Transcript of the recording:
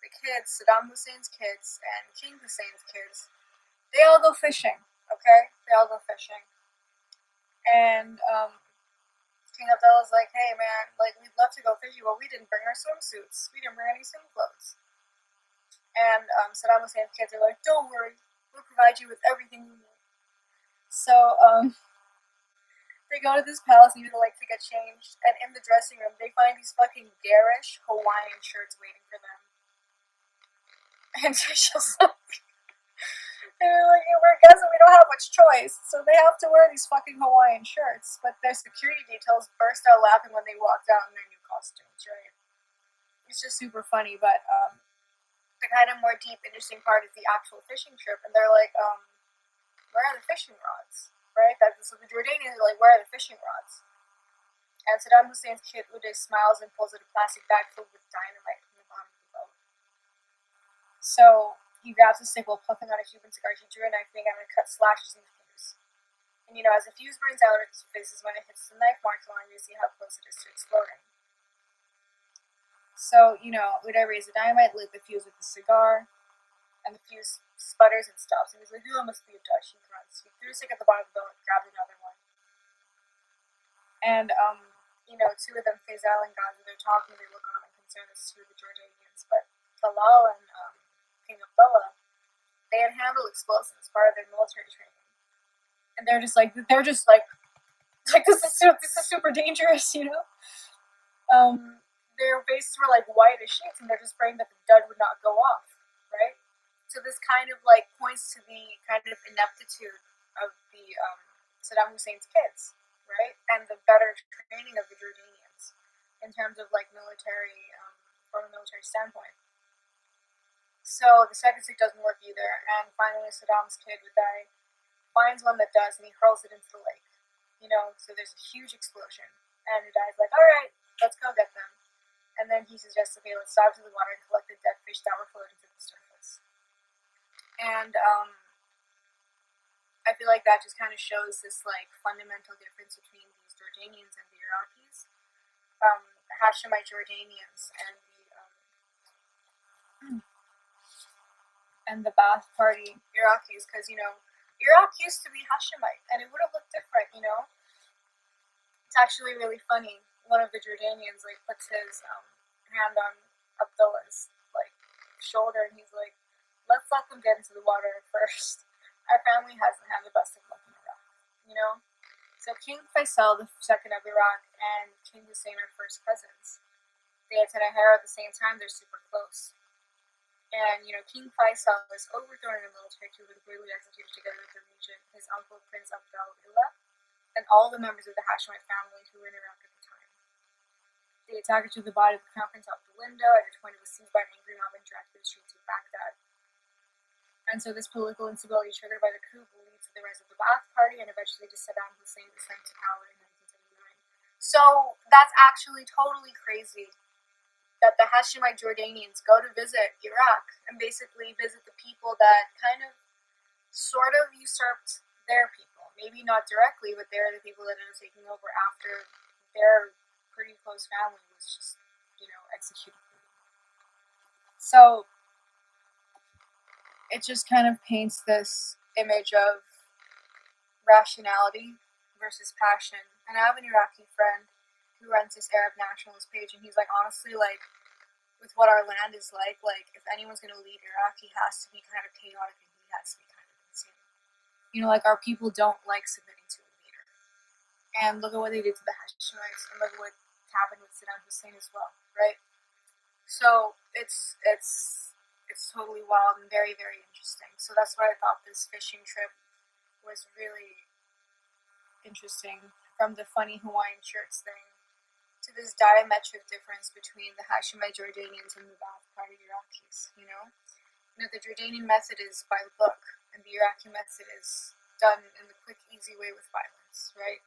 the kids, Saddam Hussein's kids, and King Hussein's kids, they all go fishing, okay? They all go fishing. And, King Abdullah's like, hey man, like, we'd love to go fishing, but we didn't bring our swimsuits. We didn't bring any swim clothes. And, Saddam Hussein's kids are like, don't worry, we'll provide you with everything you need. So, they go to this palace near the lake to get changed, and in the dressing room, they find these fucking garish Hawaiian shirts waiting for them. And she's just like, they're like, we're guys and we don't have much choice, so they have to wear these fucking Hawaiian shirts. But their security details burst out laughing when they walked out in their new costumes, right? It's just super funny, but the kind of more deep, interesting part is the actual fishing trip, and they're like, where are the fishing rods? Right? So the Jordanians are like, where are the fishing rods? And Saddam Hussein's kid Uday smiles and pulls out a plastic bag filled with dynamite from the bottom of the boat. So he grabs a stick while puffing on a Cuban cigar. He drew a knife and began to cut slashes in the fuse. And as the fuse burns out, its face is when it hits the knife marks along, you see how close it is to exploding. So, Uday raised the dynamite, lit the fuse with the cigar, and the fuse sputters and stops, and he's like, oh, it must be a Dutch. He grunts. He threw a stick at the bottom of the boat, grabbed another one. And, two of them, Faisal and Gazi, they're talking, they look on and concerned as two of the Jordanians, but Talal and King Abdullah, they had handled explosives as part of their military training. And they're just like, this is super dangerous, Their bases were like white as sheets, and they're just praying that the dud would not go off, right? So this kind of points to the kind of ineptitude of the Saddam Hussein's kids, right? And the better training of the Jordanians in terms of military, from a military standpoint. So the second stick doesn't work either, and finally Saddam's kid, Uday, finds one that does, and he hurls it into the lake. So there's a huge explosion, and Uday's like, alright, let's go get them. And then he suggests, okay, let's dive to the water and collect the dead fish that were floating to the surface. And I feel like that just kind of shows this fundamental difference between these Jordanians and the Iraqis, Hashemite Jordanians and the Ba'ath Party Iraqis, because Iraq used to be Hashemite, and it would have looked different. It's actually really funny. One of the Jordanians puts his hand on Abdullah's shoulder, and he's like, let's let them get into the water first. Our family hasn't had the best of luck in Iraq, So King Faisal II of Iraq and King Hussein are first cousins. They attend a harem at the same time, they're super close. And, King Faisal was overthrown in a military coup and brutally executed together with the regent, his uncle Prince Abdullah, and all the members of the Hashemite family who were in Iraq at the time. The attacker took the body of the crown prince out the window, at which point it was seized by an angry mob and dragged through the streets of Baghdad. And so this political instability triggered by the coup will lead to the rise of the Ba'ath Party and eventually to Saddam Hussein's ascent to power in 1979. So that's actually totally crazy that the Hashemite Jordanians go to visit Iraq and basically visit the people that kind of sort of usurped their people. Maybe not directly, but they're the people that are taking over after their pretty close family was just, executed. So it just kind of paints this image of rationality versus passion. And I have an Iraqi friend who runs this Arab nationalist page, and he's like, honestly, with what our land is like, if anyone's going to lead Iraq, he has to be kind of chaotic and he has to be kind of insane. Our people don't like submitting to a leader. And look at what they did to the Hashemites, and look at what happened with Saddam Hussein as well, right? So it's totally wild and very, very interesting. So that's why I thought this fishing trip was really interesting, from the funny Hawaiian shirts thing to this diametric difference between the Hashemite Jordanians and the Ba'ath Party Iraqis, the Jordanian method is by the book, and the Iraqi method is done in the quick, easy way with violence, right?